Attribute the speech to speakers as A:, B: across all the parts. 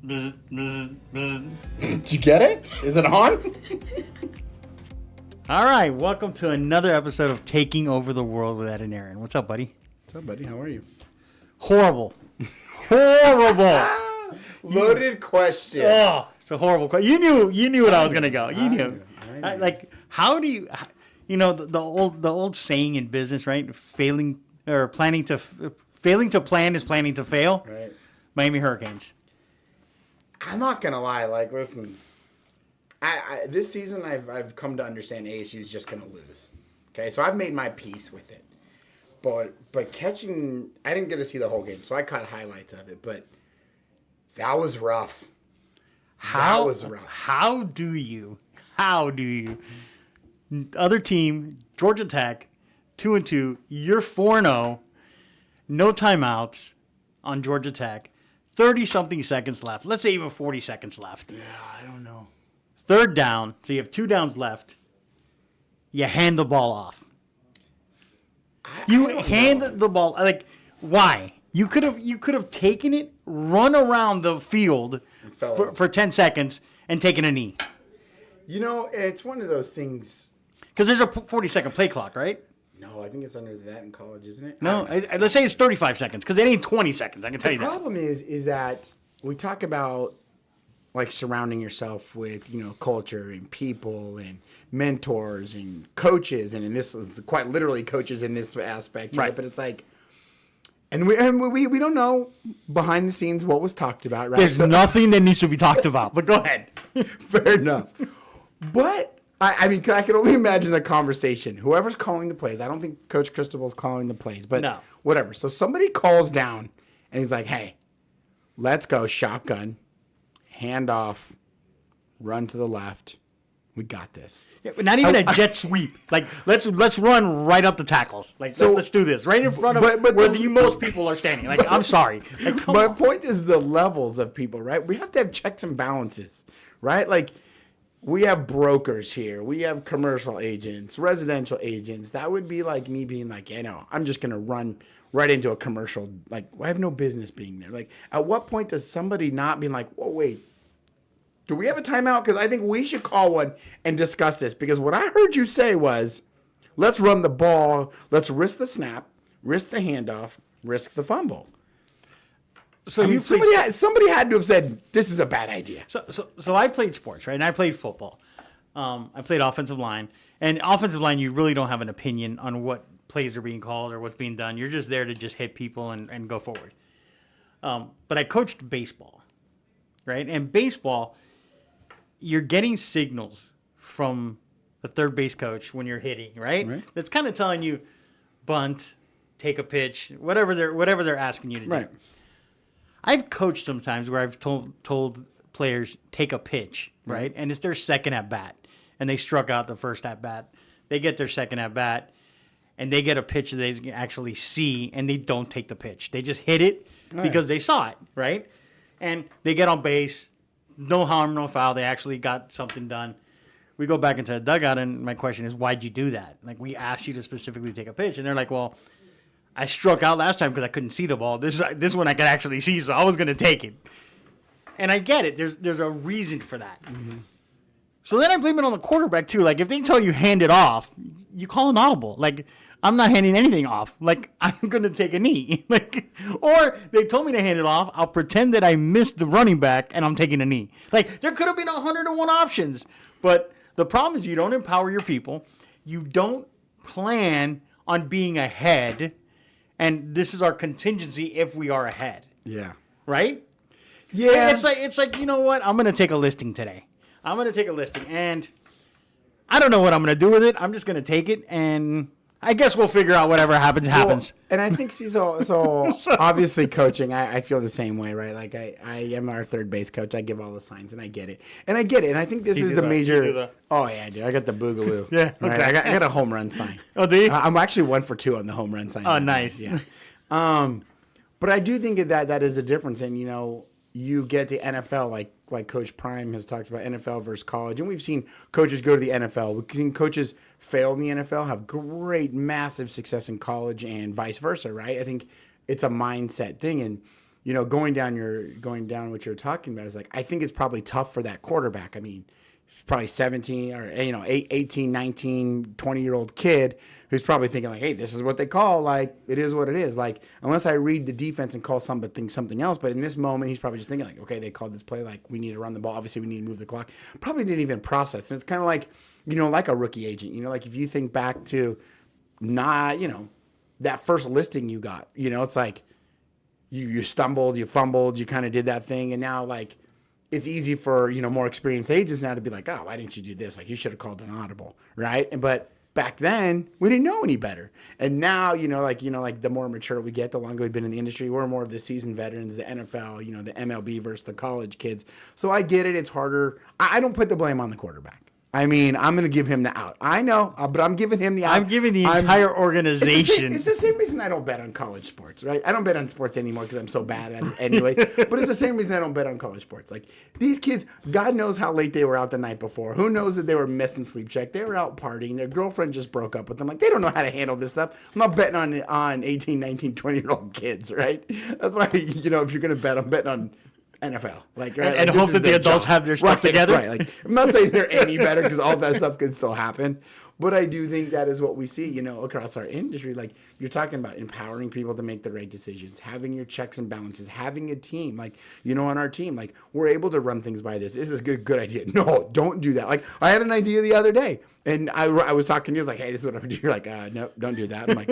A: Did you get it? Is it on?
B: All right, welcome to another episode of Taking Over the World with Ed and Aaron. What's up, buddy?
A: What's up, buddy? How are you?
B: Horrible. Horrible.
A: Loaded question.
B: Oh, it's a horrible question. You knew what I was going to go. You knew.
A: I knew.
B: Like, how do you, the old saying in business, right? Failing to plan is planning to fail.
A: Right.
B: Miami Hurricanes.
A: I'm not gonna lie. Like, listen, I this season I've come to understand ASU is just gonna lose. Okay, so I've made my peace with it. But catching, I didn't get to see the whole game, so I caught highlights of it. But that was rough. That was rough.
B: How do you? Other team, Georgia Tech, 2-2. You're 4-0. No timeouts on Georgia Tech. 30-something seconds left. Let's say even 40 seconds left.
A: Yeah, I don't know.
B: Third down. So you have 2 downs left. You hand the ball off. You hand the ball. Like, why? You could have taken it, run around the field for 10 seconds, and taken a knee.
A: You know, it's one of those things.
B: Because there's a 40-second play clock, right?
A: No, I think it's under that in college, isn't it?
B: No, let's say it's 35 seconds, because it ain't 20 seconds. I can tell you that.
A: The problem is that we talk about, like, surrounding yourself with, culture and people and mentors and coaches, and in this, it's quite literally coaches in this aspect, right? But it's like, and we don't know behind the scenes what was talked about, right?
B: There's nothing that needs to be talked about, but go ahead.
A: Fair enough. But I mean, I can only imagine the conversation. Whoever's calling the plays, I don't think Coach Cristobal's calling the plays, but
B: no.
A: Whatever. So somebody calls down, and he's like, "Hey, let's go shotgun, hand off, run to the left. We got this."
B: Yeah, but not even a jet sweep. Like, let's run right up the tackles. Like, let's do this right in front of where the most people are standing. Like, I'm sorry. Like,
A: my point is the levels of people, right? We have to have checks and balances, right? Like, we have brokers here. We have commercial agents, residential agents. That would be like me being like, I'm just going to run right into a commercial. Like, I have no business being there. Like, at what point does somebody not be like, whoa, wait, do we have a timeout? Because I think we should call one and discuss this. Because what I heard you say was, let's run the ball. Let's risk the snap, risk the handoff, risk the fumble. So somebody had to have said, this is a bad idea.
B: So I played sports, right? And I played football. I played offensive line. And offensive line, you really don't have an opinion on what plays are being called or what's being done. You're just there to just hit people and go forward. But I coached baseball, right? And baseball, you're getting signals from the third base coach when you're hitting, right? That's kind of telling you bunt, take a pitch, whatever they're asking you to do. I've coached sometimes where I've told players take a pitch, right? And it's their second at bat, and they struck out the first at bat. They get their second at bat, and they get a pitch that they can actually see, and they don't take the pitch. They just hit it because they saw it, right? And they get on base, no harm, no foul. They actually got something done. We go back into the dugout, and my question is, why'd you do that? Like, we asked you to specifically take a pitch, and they're like, well, I struck out last time because I couldn't see the ball. This one I could actually see, so I was going to take it. And I get it. There's a reason for that. Mm-hmm. So then I blame it on the quarterback, too. Like, if they tell you hand it off, you call an audible. Like, I'm not handing anything off. Like, I'm going to take a knee. Or they told me to hand it off. I'll pretend that I missed the running back, and I'm taking a knee. Like, there could have been 101 options. But the problem is you don't empower your people. You don't plan on being ahead. And this is our contingency if we are ahead. Yeah. Right? Yeah. And it's like, you know what? I'm going to take a listing today. I'm going to take a listing. And I don't know what I'm going to do with it. I'm just going to take it. And I guess we'll figure out whatever happens.
A: And I think, so obviously coaching, I feel the same way, right? Like I am our third base coach. I give all the signs, and I get it. And I think this is the major. Oh, yeah, I do. I got the boogaloo. Yeah. Okay. Right? I got a home run sign.
B: Oh, do you?
A: I'm actually 1 for 2 on the home run sign.
B: Oh, nice.
A: Yeah. But I do think that is the difference. And, you get the NFL, like Coach Prime has talked about, NFL versus college. And we've seen coaches go to the NFL. We've seen coaches fail in the NFL, have great, massive success in college, and vice versa, right? I think it's a mindset thing. And, going down what you're talking about is like, I think it's probably tough for that quarterback. I mean, probably 17 or 18, 19, 20-year-old kid who's probably thinking like, hey, this is what they call, like, it is what it is. Like, unless I read the defense and call something else. But in this moment, he's probably just thinking like, okay, they called this play, like, we need to run the ball. Obviously, we need to move the clock. Probably didn't even process. And it's kind of like, like a rookie agent. Like if you think back to that first listing you got, it's like you stumbled, you fumbled, you kind of did that thing. And now, like, it's easy for, more experienced agents now to be like, oh, why didn't you do this? Like, you should have called an audible, right? But back then, we didn't know any better. And now, like the more mature we get, the longer we've been in the industry, we're more of the seasoned veterans, the NFL, the MLB versus the college kids. So I get it. It's harder. I don't put the blame on the quarterback. I mean, I'm going to give him the out. I know, but I'm giving him the out.
B: I'm giving the entire organization.
A: It's the same reason I don't bet on college sports, right? I don't bet on sports anymore because I'm so bad at it anyway. But it's the same reason I don't bet on college sports. Like, these kids, God knows how late they were out the night before. Who knows that they were missing sleep check. They were out partying. Their girlfriend just broke up with them. Like, they don't know how to handle this stuff. I'm not betting on 18, 19, 20-year-old kids, right? That's why, if you're going to bet, I'm betting on NFL, like, right?
B: And
A: like,
B: hope that the adults have their stuff together.
A: Right. Like, I'm not saying they're any better because all that stuff can still happen. But I do think that is what we see, across our industry. Like, you're talking about empowering people to make the right decisions, having your checks and balances, having a team. Like, on our team, like, we're able to run things by this. This is a good idea. No, don't do that. Like, I had an idea the other day, and I was talking to you. I was like, hey, this is what I'm going to do. You're like, no, don't do that. I'm like,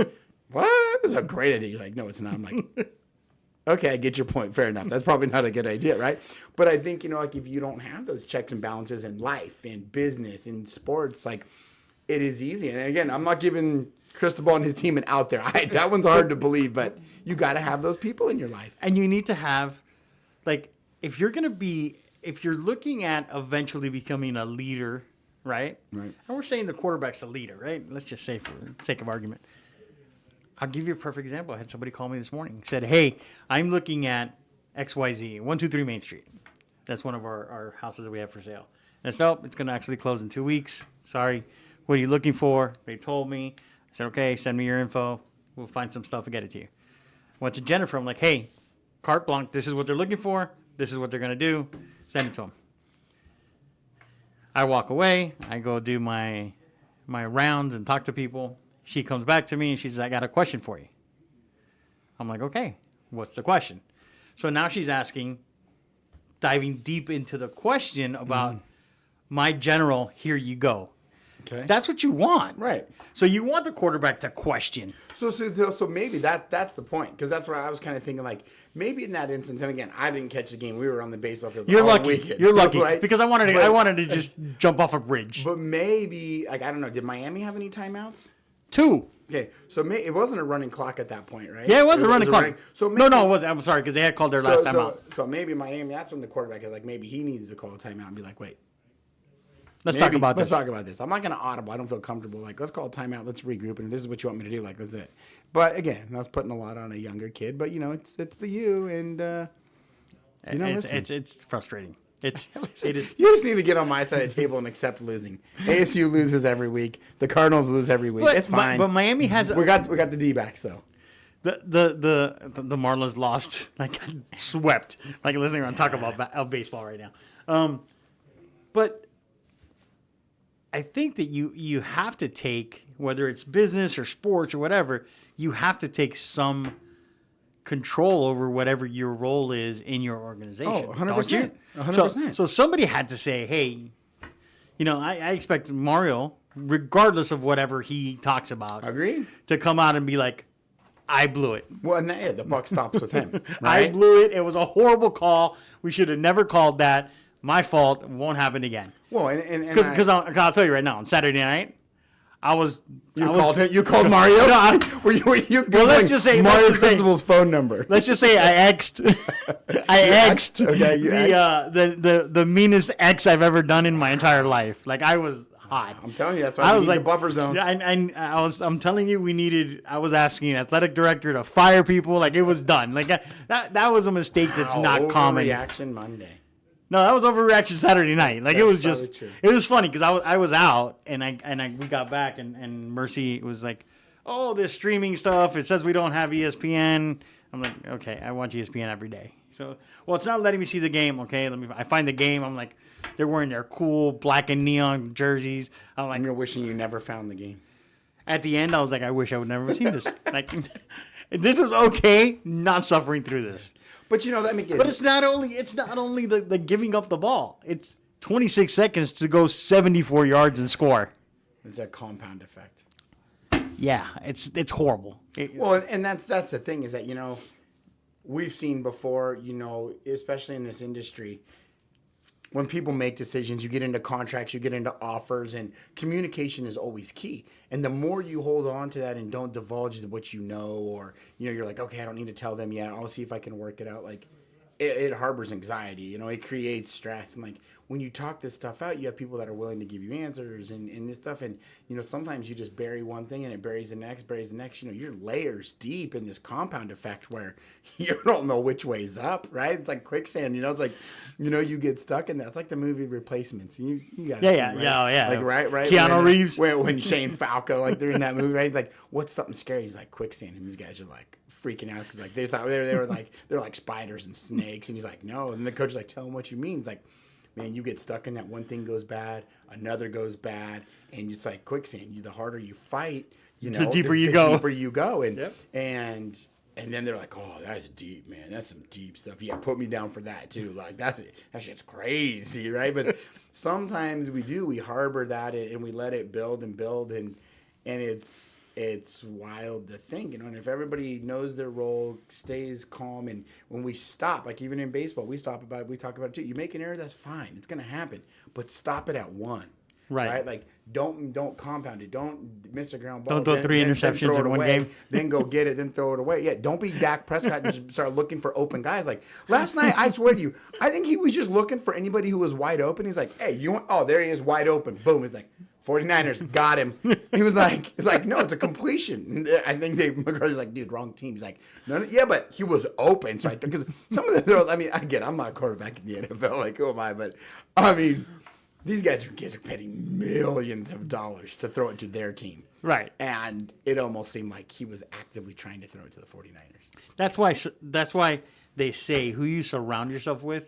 A: what? This is a great idea. You're like, no, it's not. I'm like, okay, I get your point. Fair enough. That's probably not a good idea, right? But I think, like, if you don't have those checks and balances in life, in business, in sports, like, it is easy. And again, I'm not giving Cristobal and his team an out there. That one's hard to believe, but you got to have those people in your life.
B: And you need to have, like, if you're looking at eventually becoming a leader, right?
A: Right.
B: And we're saying the quarterback's a leader, right? Let's just say for the sake of argument. I'll give you a perfect example. I had somebody call me this morning. Said, hey, I'm looking at XYZ, 123 Main Street. That's one of our houses that we have for sale. And I said, oh, it's going to actually close in 2 weeks. Sorry. What are you looking for? They told me. I said, okay, send me your info. We'll find some stuff and get it to you. Went to Jennifer. I'm like, hey, carte blanche. This is what they're looking for. This is what they're going to do. Send it to them. I walk away. I go do my rounds and talk to people. She comes back to me and she says, I got a question for you. I'm like, okay, what's the question? So now she's diving deep into the question about my general, here you go.
A: Okay.
B: That's what you want.
A: Right.
B: So you want the quarterback to question.
A: So maybe that's the point, because that's where I was kind of thinking, like, maybe in that instance, and again, I didn't catch the game. We were on the baseball field all weekend.
B: You're lucky.
A: Right?
B: Because I wanted to just jump off a bridge.
A: But maybe, like, I don't know, did Miami have any timeouts?
B: 2.
A: Okay, so it wasn't a running clock at that point, right?
B: Yeah, it was a running clock.
A: So maybe,
B: no, it wasn't. I'm sorry, because they had called their last time out.
A: So maybe Miami, that's when the quarterback is like, maybe he needs to call a timeout and be like, wait.
B: Let's talk about this.
A: Let's talk about this. I'm not going to audible. I don't feel comfortable. Like, let's call a timeout. Let's regroup. And this is what you want me to do. Like, that's it. But again, I was putting a lot on a younger kid. But, it's the you. And,
B: it's frustrating. It is.
A: You just need to get on my side of the table and accept losing. ASU loses every week. The Cardinals lose every week. It's fine.
B: But Miami has.
A: We got the D-backs though.
B: The Marlins lost. Like, swept. Like, listening around talk about baseball right now. But I think that you have to take, whether it's business or sports or whatever, you have to take some control over whatever your role is in your organization.
A: Oh, 100%.
B: 100%. So somebody had to say, hey, I expect Mario, regardless of whatever he talks about,
A: Agreed,
B: to come out and be like, I blew it.
A: Well, and the buck stops with him. Right?
B: I blew it. It was a horrible call. We should have never called that. My fault. It won't happen again.
A: Well, and
B: because I'll tell you right now, on Saturday night,
A: You called Mario?
B: No,
A: were you
B: well, let's just say
A: Mario Cristobal's phone number?
B: Let's just say I X'd
A: Okay,
B: the meanest X I've ever done in my entire life. Like, I was hot.
A: I'm telling you, that's why we need the buffer zone.
B: I'm telling you, I was asking an athletic director to fire people. Like, it was done. Like, that was a mistake that's not common.
A: Overreaction Monday.
B: No, that was overreaction Saturday night. Like,
A: That's
B: it was just,
A: true.
B: It was funny because I was out and we got back and Mercy was like, oh, this streaming stuff. It says we don't have ESPN. I'm like, okay, I watch ESPN every day. So, well, it's not letting me see the game. Okay, I find the game. I'm like, they're wearing their cool black and neon jerseys. I'm like,
A: And you're wishing you never found the game.
B: at the end, I was like, I wish I would never have seen this. Like, this was okay, not suffering through this.
A: But you know that makes it.
B: But it's not only the giving up the ball. It's 26 seconds to go 74 yards and score.
A: It's that compound effect.
B: Yeah, it's horrible.
A: Well, and that's the thing is that, we've seen before, especially in this industry, when people make decisions, you get into contracts, you get into offers, and communication is always key. And the more you hold on to that and don't divulge what you know, or, you're like, okay, I don't need to tell them yet. I'll see if I can work it out. Like, it harbors anxiety, it creates stress. And like, when you talk this stuff out, you have people that are willing to give you answers and this stuff. And, sometimes you just bury one thing and it buries the next. You're layers deep in this compound effect where you don't know which way's up, right? It's like quicksand, it's like, you get stuck in that. It's like the movie Replacements. You got it.
B: Yeah.
A: Like, right.
B: Keanu Reeves.
A: When Shane Falco, like, they're in that movie, right? He's like, what's something scary? He's like, quicksand. And these guys are like, freaking out because like they thought they were like they're like spiders and snakes, and he's like, no. And the coach is like, tell him what you mean. He's like, man, you get stuck in that. One thing goes bad, another goes bad, and it's like quicksand. The harder you fight,
B: the deeper you go.
A: The deeper you go, and
B: yep.
A: and then they're like, oh, that's deep, man. That's some deep stuff. Yeah, put me down for that too. Like that shit's crazy, right? But sometimes we harbor that and we let it build, and it's wild to think, and if everybody knows their role, stays calm, and when we stop, like even in baseball, we talk about it too. You make an error, that's fine. It's going to happen, but stop it at one. Right? Like, don't compound it. Don't miss a ground ball.
B: Don't throw three interceptions in one game.
A: Then go get it, then throw it away. Yeah, don't be Dak Prescott and just start looking for open guys. Like, last night, I swear to you, I think he was just looking for anybody who was wide open. He's like, hey, there he is, wide open. Boom. He's like, 49ers got him. He was like, no, it's a completion. I think McCarthy's like, dude, wrong team. He's like, no, yeah, but he was open. So because some of the throws, again, I'm not a quarterback in the NFL. Like, who am I? But these guys are getting millions of dollars to throw it to their team.
B: Right.
A: And it almost seemed like he was actively trying to throw it to the 49ers.
B: That's why they say who you surround yourself with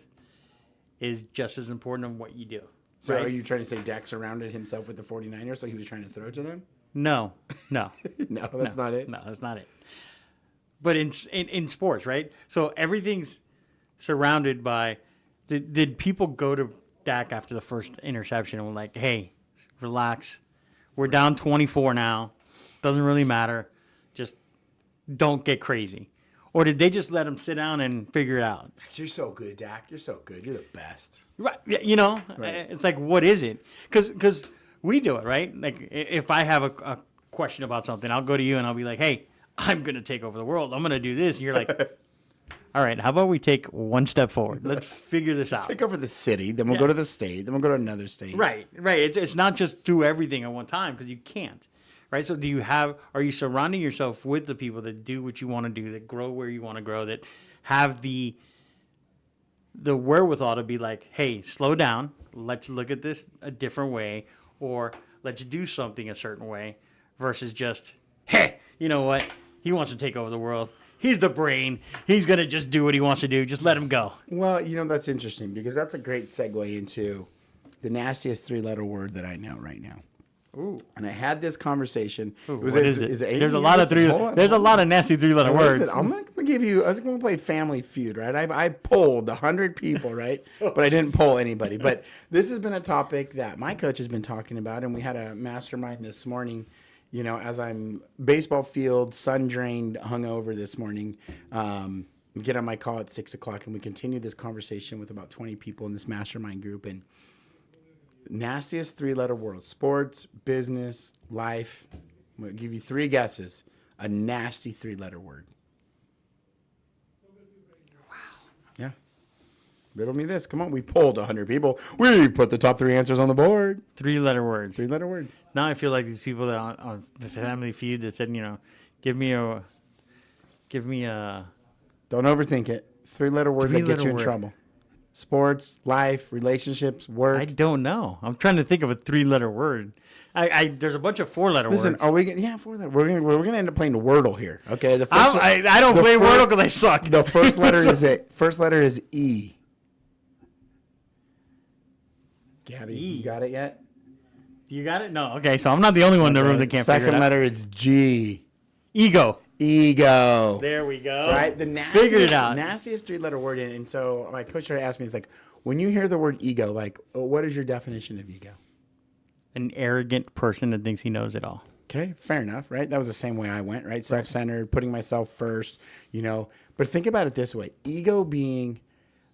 B: is just as important on what you do.
A: So
B: right?
A: Are you trying to say Dak surrounded himself with the 49ers, so he was trying to throw it to them?
B: No.
A: No, that's not it?
B: No, that's not it. But in sports, right? So everything's surrounded by did people go to Dak after the first interception and were like, hey, relax. We're down 24 now. Doesn't really matter. Just don't get crazy. Or did they just let him sit down and figure it out?
A: You're so good, Dak. You're so good. You're the best.
B: Right.
A: Right.
B: It's like, what is it? Because we do it, right? Like, if I have a question about something, I'll go to you and I'll be like, hey, I'm going to take over the world. I'm going to do this. And you're like, all right, how about we take one step forward? Let's figure this out.
A: Take over the city, then we'll go to the state, then we'll go to another state.
B: Right. It's not just do everything at one time because you can't. Right. So are you surrounding yourself with the people that do what you want to do, that grow where you want to grow, that have the wherewithal to be like, hey, slow down. Let's look at this a different way, or let's do something a certain way versus just, hey, you know what? He wants to take over the world. He's the brain. He's going to just do what he wants to do. Just let him go.
A: Well, that's interesting because that's a great segue into the nastiest three-letter word that I know right now.
B: Ooh.
A: And I had this conversation.
B: What is it?
A: There's
B: a lot of nasty three-letter words.
A: I'm not going to give you. I was going to play Family Feud, right? I polled 100 people, right? But I didn't poll anybody. But this has been a topic that my coach has been talking about, and we had a mastermind this morning. As I'm baseball field, sun drained, hungover this morning. Get on my call at 6:00, and we continue this conversation with about 20 people in this mastermind group. And nastiest three-letter word: sports, business, life. I'm going to give you three guesses. A nasty three-letter word.
B: Wow.
A: Yeah. Riddle me this. Come on. We polled 100 people. We put the top three answers on the board.
B: Three-letter words.
A: Three-letter word.
B: Now I feel like these people that on the Family Feud that said, give me a.
A: Don't overthink it. Three-letter word that gets you in trouble. sports, life, relationships, work.
B: I don't know. I'm trying to think of a 3-letter word. There's a bunch of 4-letter
A: Listen,
B: words.
A: are we gonna? Yeah, 4 letter. We're gonna end up playing Wordle here. Okay, the
B: I don't play Wordle because I suck.
A: The first letter is it. First letter is E. Gabby, you got it yet?
B: You got it? No. Okay, so I'm not the only one in the room that can't figure it out.
A: Second letter is G.
B: Ego.
A: Ego.
B: There we go.
A: Right? The
B: Figured it out.
A: nastiest 3-letter word. And so my coach tried to ask me, he's like, when you hear the word ego, like, what is your definition of ego?
B: An arrogant person that thinks he knows it all.
A: Okay, fair enough, right? That was the same way I went, right? Self-centered, putting myself first, But think about it this way. Ego being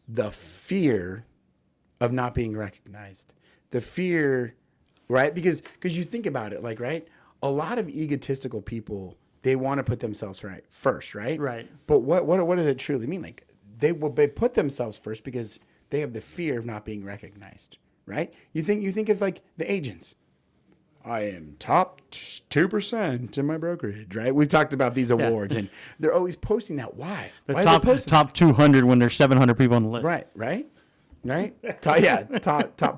A: the fear of not being recognized. The fear, right? Because you think about it, like, right? A lot of egotistical people, they want to put themselves first, right?
B: Right.
A: But what does it truly mean? Like, they put themselves first because they have the fear of not being recognized, right? You think of like the agents. I am top 2% in my brokerage, right? We've talked about these awards, and they're always posting that. Why?
B: The
A: Why are they posting
B: top 200 when there's 700 people on the list.
A: Right. Top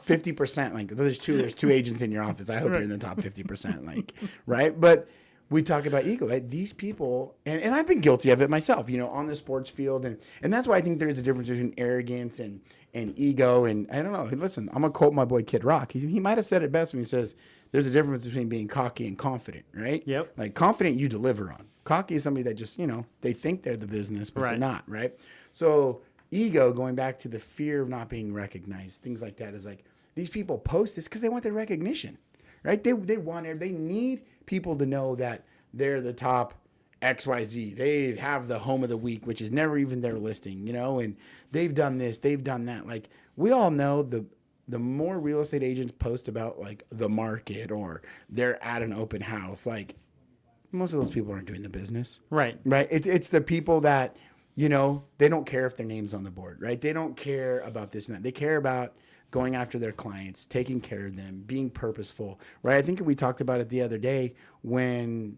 A: 50%. Like there's two agents in your office. I hope you're in the top 50%. Like, right? But we talk about ego. Right? These people, and I've been guilty of it myself, on the sports field, and that's why I think there's a difference between arrogance and ego. And I don't know. Listen, I'm gonna quote my boy Kid Rock. He might have said it best when he says, "There's a difference between being cocky and confident." Right?
B: Yep.
A: Like confident, you deliver on. Cocky is somebody that just they think they're the business, but they're not. Right? So ego, going back to the fear of not being recognized, things like that, is like these people post this because they want their recognition, right? They need people to know that they're the top XYZ. They have the home of the week, which is never even their listing, and they've done this, they've done that. Like we all know the more real estate agents post about like the market or they're at an open house, like most of those people aren't doing the business.
B: Right.
A: It's the people that, they don't care if their name's on the board, right? They don't care about this and that. They care about going after their clients, taking care of them, being purposeful, right? I think we talked about it the other day. When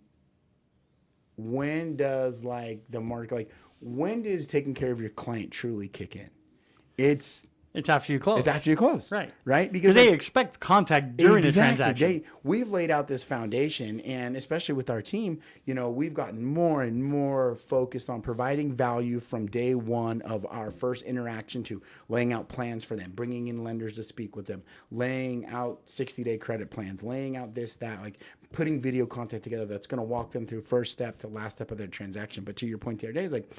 A: does like the market, like when does taking care of your client truly kick in? It's
B: after you close.
A: It's after you close. Right?
B: Because they expect contact during the transaction.
A: We've laid out this foundation, and especially with our team, we've gotten more and more focused on providing value from day one of our first interaction to laying out plans for them, bringing in lenders to speak with them, laying out 60-day credit plans, laying out this, that, like putting video content together that's going to walk them through first step to last step of their transaction. But to your point the other day, is like,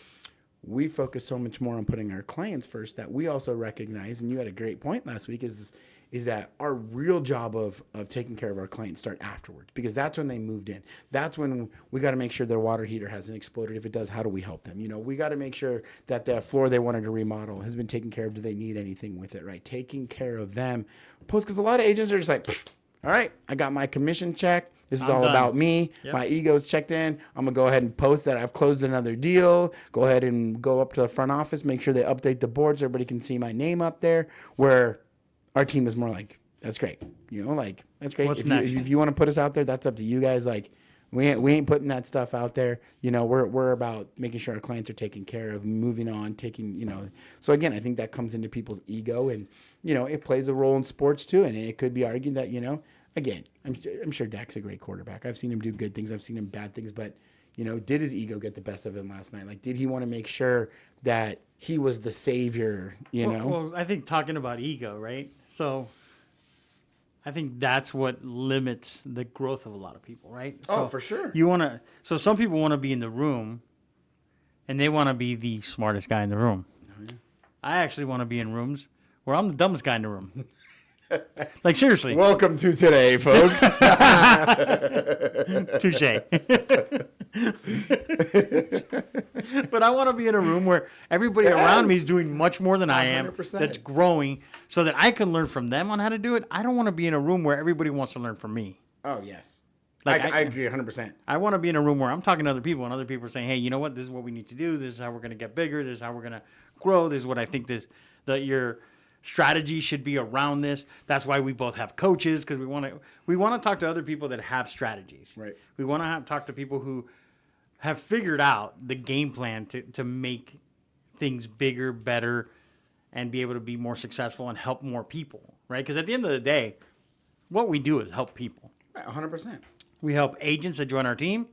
A: we focus so much more on putting our clients first that we also recognize, and you had a great point last week, is that our real job of taking care of our clients start afterwards, because that's when they moved in. That's when we got to make sure their water heater hasn't exploded. If it does, how do we help them? We got to make sure that the floor they wanted to remodel has been taken care of. Do they need anything with it, right? Taking care of them. Because a lot of agents are just like, all right, I got my commission check. This is all done. About me. Yep. My ego's checked in. I'm going to go ahead and post that I've closed another deal. Go ahead and go up to the front office, make sure they update the board so everybody can see my name up there. Where our team is more like, that's great. That's great.
B: What's next?
A: If you want to put us out there, that's up to you guys. Like, we ain't putting that stuff out there. We're about making sure our clients are taken care of, moving on, So again, I think that comes into people's ego, and, it plays a role in sports too. And it could be argued that, again, I'm sure Dak's a great quarterback. I've seen him do good things. I've seen him bad things. But, did his ego get the best of him last night? Like, did he want to make sure that he was the savior,
B: Well, I think talking about ego, right? So I think that's what limits the growth of a lot of people, right? So
A: for sure.
B: So some people want to be in the room and they want to be the smartest guy in the room. Oh, yeah. I actually want to be in rooms where I'm the dumbest guy in the room. Like, seriously.
A: Welcome to today, folks.
B: Touche. But I want to be in a room where everybody around me is doing much more than I am. 100%. That's growing, so that I can learn from them on how to do it. I don't want to be in a room where everybody wants to learn from me.
A: Oh, yes. Like, I agree 100%.
B: I want to be in a room where I'm talking to other people, and other people are saying, hey, you know what? This is what we need to do. This is how we're going to get bigger. This is how we're going to grow. This is what I think that your strategy should be around this. That's why we both have coaches, because we want to talk to other people that have strategies.
A: Right.
B: We want to talk to people who have figured out the game plan to make things bigger, better, and be able to be more successful and help more people, right? Because at the end of the day, what we do is help people.
A: Right, 100%.
B: We help agents that join our team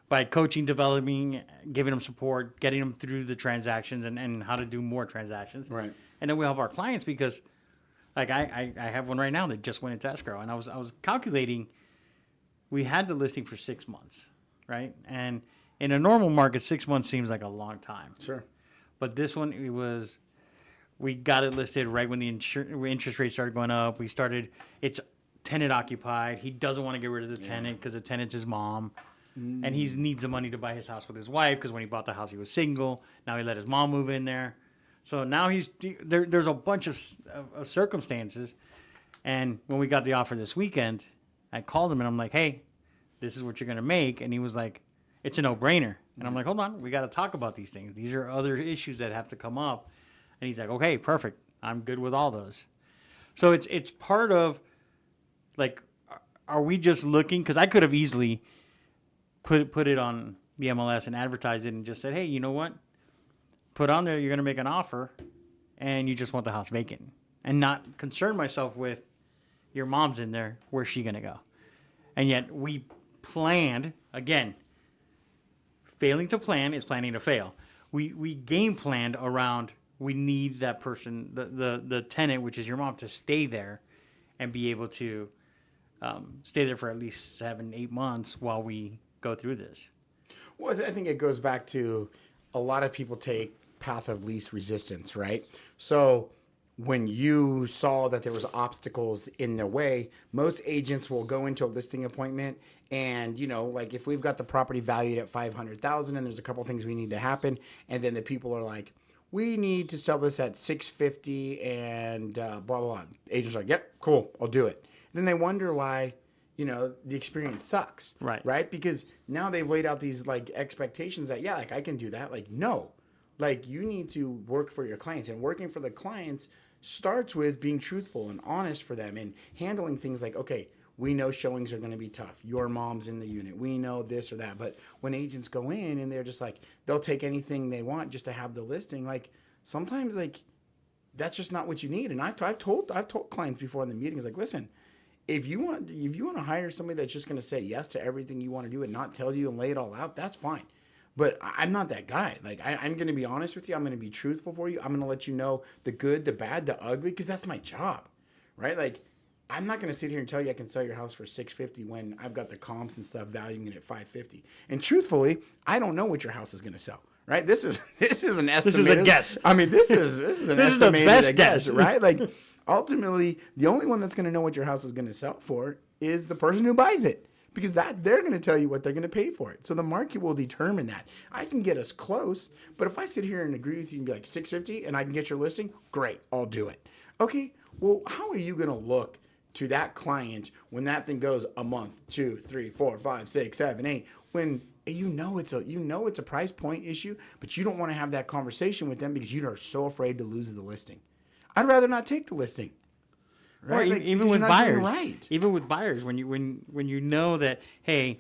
B: by coaching, developing, giving them support, getting them through the transactions and how to do more transactions.
A: Right.
B: And then we help our clients because, like, I have one right now that just went into escrow, and I was calculating. We had the listing for 6 months, right? And in a normal market, 6 months seems like a long time.
A: Sure.
B: But this one, we got it listed right when the interest rates started going up. It's tenant occupied. He doesn't want to get rid of the tenant because the tenant's his mom. And he needs the money to buy his house with his wife because when he bought the house, he was single. Now he let his mom move in there. So now there's a bunch of circumstances. And when we got the offer this weekend, I called him and I'm like, hey, this is what you're going to make. And he was like, it's a no-brainer. And I'm like, hold on, we got to talk about these things. These are other issues that have to come up. And he's like, okay, perfect. I'm good with all those. So it's part of, like, are we just looking? Because I could have easily put it on the MLS and advertised it and just said, hey, you know what? Put on there, you're going to make an offer, and you just want the house vacant. And not concern myself with your mom's in there, where's she going to go? And yet we planned, again, failing to plan is planning to fail. We game planned around, we need that person, the tenant, which is your mom, to stay there and be able to stay there for at least 7-8 months while we go through this.
A: Well, I think it goes back to a lot of people take path of least resistance, right? So when you saw that there was obstacles in their way, most agents will go into a listing appointment and, you know, like if we've got the property valued at $500,000 and there's a couple things we need to happen, and then the people are like, we need to sell this at $650 and blah, blah, blah. Agents are like, yep, cool, I'll do it. Then they wonder why, you know, the experience sucks. Right? Because now they've laid out these like expectations that, yeah, like I can do that. Like, no, like you need to work for your clients, and working for the clients starts with being truthful and honest for them and handling things like, okay, we know showings are going to be tough. Your mom's in the unit. We know this or that. But when agents go in and they're just like, they'll take anything they want just to have the listing. Like sometimes like that's just not what you need. And I've told clients before in the meetings, like, listen, if you want to hire somebody that's just going to say yes to everything you want to do and not tell you and lay it all out, that's fine. But I'm not that guy. Like, I'm going to be honest with you. I'm going to be truthful for you. I'm going to let you know the good, the bad, the ugly, because that's my job, right? Like, I'm not going to sit here and tell you I can sell your house for $650 when I've got the comps and stuff valuing it at $550. And truthfully, I don't know what your house is going to sell, right? This is an estimate.
B: This is a guess.
A: I mean, this is an
B: this
A: estimated
B: is the best
A: guess, right? Like, ultimately, the only one that's going to know what your house is going to sell for is the person who buys it. Because they're going to tell you what they're going to pay for it. So the market will determine that. I can get us close, but if I sit here and agree with you and be like $650 and I can get your listing, great, I'll do it. Okay, well, how are you going to look to that client when that thing goes a month, 2, 3, 4, 5, 6, 7, 8, when you know it's a price point issue, but you don't want to have that conversation with them because you are so afraid to lose the listing. I'd rather not take the listing. Right?
B: Or
A: like,
B: even with buyers,
A: right.
B: Even with buyers, when you know that, hey,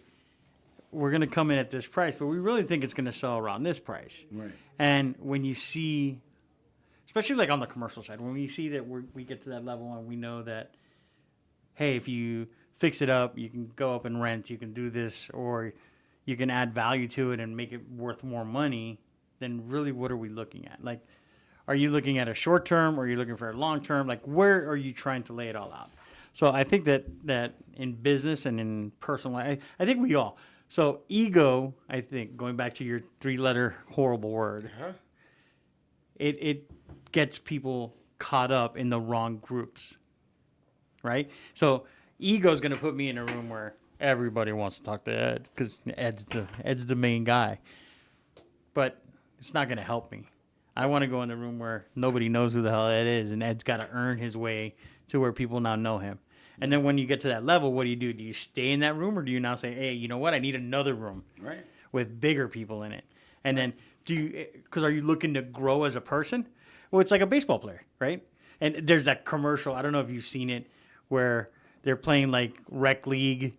B: we're going to come in at this price, but we really think it's going to sell around this price.
A: Right.
B: And when you see, especially like on the commercial side, when we see that we get to that level and we know that, hey, if you fix it up, you can go up and rent, you can do this, or you can add value to it and make it worth more money, then really what are we looking at? Like, are you looking at a short term or are you looking for a long term? Like, where are you trying to lay it all out? So I think that in business and in personal life, I think we all. So ego, I think, going back to your 3-letter horrible word, it gets people caught up in the wrong groups, right? So ego is going to put me in a room where everybody wants to talk to Ed because Ed's the main guy. But it's not going to help me. I want to go in the room where nobody knows who the hell Ed is, and Ed's got to earn his way to where people now know him. And then when you get to that level, what do? Do you stay in that room, or do you now say, hey, you know what? I need another room with bigger people in it. And then because are you looking to grow as a person? Well, it's like a baseball player, right? And there's that commercial. I don't know if you've seen it where they're playing like rec league,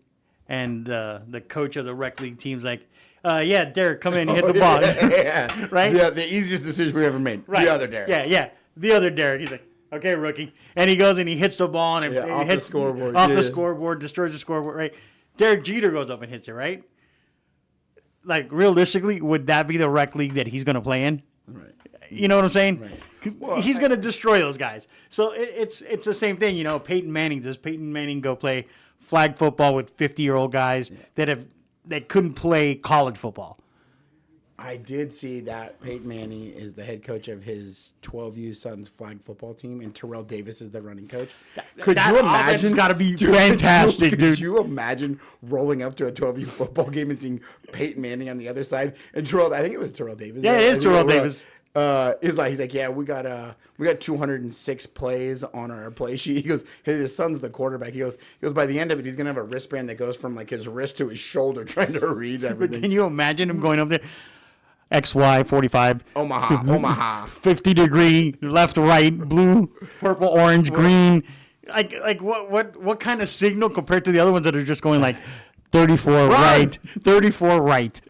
B: and the coach of the rec league team's like, yeah, Derek, come in and hit the ball.
A: Yeah.
B: Right?
A: Yeah, the easiest decision we ever made.
B: Right.
A: The other Derek.
B: Yeah. the other Derek. He's like, okay, rookie. And he goes and he hits the ball and it
A: off
B: hits
A: the scoreboard.
B: Off the scoreboard, destroys the scoreboard, right? Derek Jeter goes up and hits it, right? Like, realistically, would that be the rec league that he's going to play in?
A: Right.
B: You know what I'm saying?
A: Right. Well,
B: he's going to destroy those guys. So it's the same thing. Peyton Manning. Does Peyton Manning go play flag football with 50-year-old guys that couldn't play college football?
A: I did see that Peyton Manning is the head coach of his 12U Suns flag football team, and Terrell Davis is the running coach. Could you imagine?
B: It's got to be fantastic, dude.
A: Could you imagine rolling up to a 12U football game and seeing Peyton Manning on the other side? And I think it was Terrell Davis.
B: Yeah, it is Terrell Davis.
A: He's like, yeah, we got 206 plays on our play sheet. He goes, his son's the quarterback. He goes, by the end of it, he's gonna have a wristband that goes from like his wrist to his shoulder, trying to read everything.
B: Can you imagine him going up there? XY 45
A: Omaha
B: 50-degree left, right, blue, purple, orange, green. Like what kind of signal compared to the other ones that are just going like 34 right, 34 right.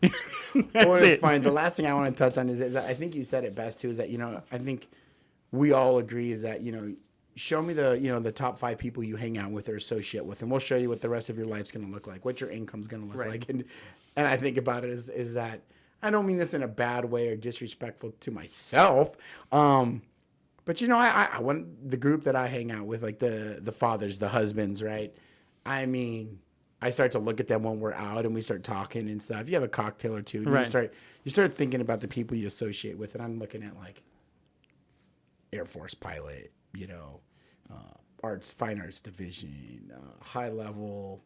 B: That's it.
A: Fine. The last thing I want to touch on is that I think you said it best too. Is that I think we all agree is that show me the top 5 people you hang out with or associate with, and we'll show you what the rest of your life's going to look like, what your income's going to look like, and I think about it is that. I don't mean this in a bad way or disrespectful to myself, but I want the group that I hang out with, like the fathers, the husbands, right? I mean, I start to look at them when we're out and we start talking and stuff. You have a cocktail or two, and you start thinking about the people you associate with, and I'm looking at like Air Force pilot, fine arts division, high level.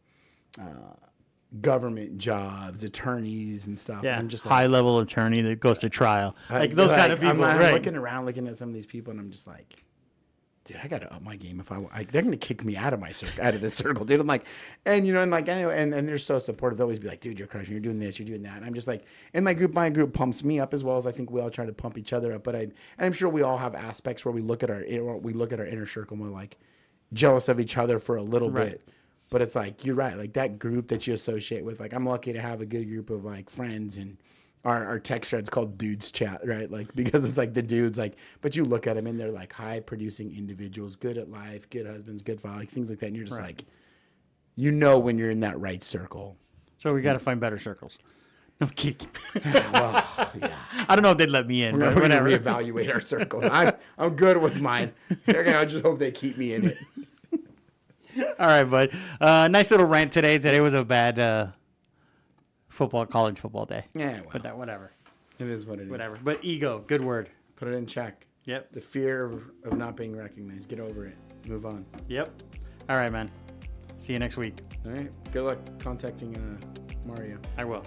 A: Government jobs, attorneys and stuff.
B: Yeah,
A: and I'm just
B: high level attorney that goes to trial. Like those kind of people.
A: I'm looking around, looking at some of these people, and I'm just like, dude, I got to up my game if they're going to kick me out of my circle, out of this circle, dude. I'm like, and they're so supportive. They'll always be like, dude, you're crushing, you're doing this, you're doing that. And I'm just like, and my group pumps me up as well as I think we all try to pump each other up. But I'm sure we all have aspects where we look at our inner circle and we're like jealous of each other for a little bit. But it's like, you're right. Like that group that you associate with, like I'm lucky to have a good group of like friends, and our text thread's called Dudes Chat, right? Like, because it's like the dudes, like, but you look at them and they're like high producing individuals, good at life, good husbands, good father, like things like that. And you're just like, when you're in that right circle.
B: So we got to find better circles. No kidding.
A: Well, yeah.
B: I don't know if they'd let me in, but whatever.
A: We're gonna reevaluate our circle. I'm good with mine. Okay, I just hope they keep me in it.
B: All right, bud. Nice little rant today. Today was a bad college football day.
A: Yeah, well,
B: but whatever.
A: It is what it is.
B: Whatever. But ego, good word.
A: Put it in check.
B: Yep.
A: The fear of not being recognized. Get over it. Move on.
B: Yep. All right, man. See you next week.
A: All right. Good luck contacting Mario.
B: I will.